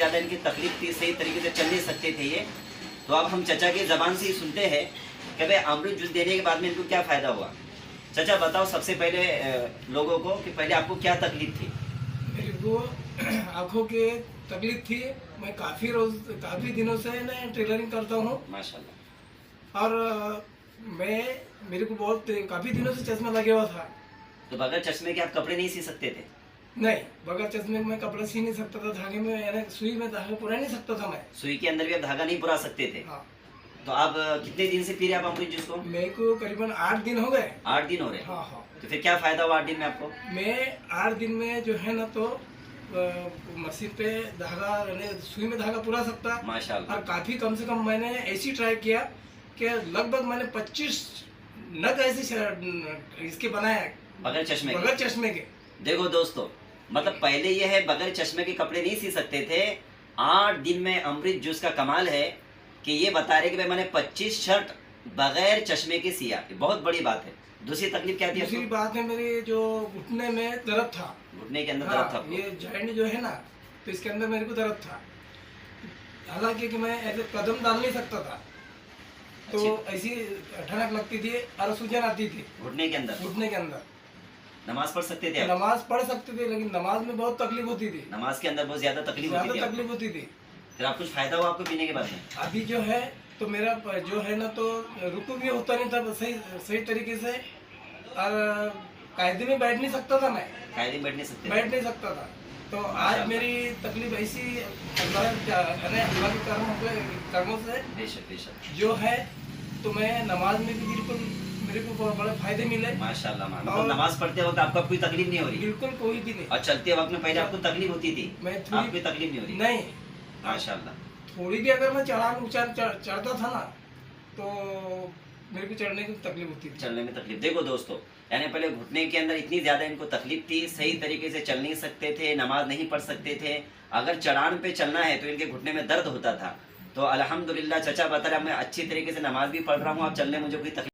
ज़्यादा इनकी तकलीफ थी, सही तरीके से चल नहीं सकते थे ये। तो अब हम चचा की ज़बान से ही सुनते हैं कि भाई अमृत जूस देने के बाद में इनको क्या फ़ायदा हुआ। चचा बताओ सबसे पहले लोगों को कि पहले आपको क्या तकलीफ थी। मेरे को आँखों की तकलीफ थी। मैं काफ़ी दिनों से ना टेलरिंग करता हूँ। माशाल्लाह। और मेरे को काफ़ी दिनों से चश्मा लगे हुआ था। तो बगैर चश्मे के आप कपड़े नहीं सी सकते थे। नहीं, बगैर चश्मे के मैं कपड़ा सी नहीं सकता था। धागे में यानी सुई में धागा पूरा नहीं सकता था मैं। सुई के अंदर भी आप धागा नहीं पुरा सकते थे। हाँ। तो आप कितने दिन से पी रहे आप अमृत जूस को। मेरे को करीबन 8 दिन हो गए। 8 दिन हो रहे। हाँ हाँ। तो फिर क्या फायदा हुआ 8 दिन में आपको। मैं 8 दिन में जो है ना तो मशीन पे धागा यानी सुई में धागा पूरा सकता। माशाल्लाह। और काफ़ी कम से कम मैंने ऐसी ट्राई किया कि लगभग मैंने 25 नग ऐसे इसके बनाया बगैर चश्मे के। बगैर चश्मे के। देखो दोस्तों, मतलब पहले ये है बगैर चश्मे के कपड़े नहीं सी सकते थे। 8 दिन में अमृत जूस का कमाल है कि ये बता रहे कि भाई मैंने 25 शर्ट बगैर चश्मे के सिया। ये बहुत बड़ी बात है। दूसरी तकलीफ क्या थी। दूसरी बात है मेरे जो घुटने में दर्द था। घुटने के अंदर हाँ, दर्द था। ये जॉइंट जो है ना तो इसके अंदर मेरे को दर्द था। हालांकि कि मैं ऐसे कदम डाल नहीं सकता था तो ऐसी ठनक लगती थी और सूजन आती थी घुटने के अंदर। नमाज पढ़ सकते थे आप? नमाज पढ़ सकते थे लेकिन नमाज में बहुत तकलीफ होती थी। नमाज के अंदर बहुत ज्यादा तकलीफ होती थी। फिर आप कुछ फायदा हुआ आपको पीने के बाद में। अभी जो है तो मेरा जो है ना तो रुकू भी होता नहीं था सही तरीके से। और कायदे में बैठ नहीं सकता था मैं। कायदे में बैठ नहीं सकता था। तो आज मेरी तकलीफ ऐसी अल्लाह के कर्मों से बेशक जो है तो मैं नमाज में भी बिल्कुल मेरे को बड़े फायदे मिले। माशाल्लाह। मतलब नमाज पढ़ते वक्त आपको कोई तकलीफ नहीं हो रही। बिल्कुल कोई भी नहीं। और चलते वक्त में पहले आपको तकलीफ होती थी। आपको कोई तकलीफ नहीं हो रही। नहीं, माशाल्लाह। थोड़ी भी अगर मैं चढ़ता था ना तो मेरे को चढ़ने की तकलीफ होती थी। चलने में तकलीफ। देखो दोस्तों, यानी पहले घुटने के अंदर इतनी ज्यादा इनको तकलीफ थी, सही तरीके से चल नहीं सकते थे, नमाज नहीं पढ़ सकते थे। अगर चढ़ान पे चलना है तो इनके घुटने में दर्द होता था। तो अल्हम्दुलिल्लाह चचा बता रहे मैं अच्छी तरीके से नमाज भी पढ़ रहा हूँ, अब चलने मुझे कोई तकलीफ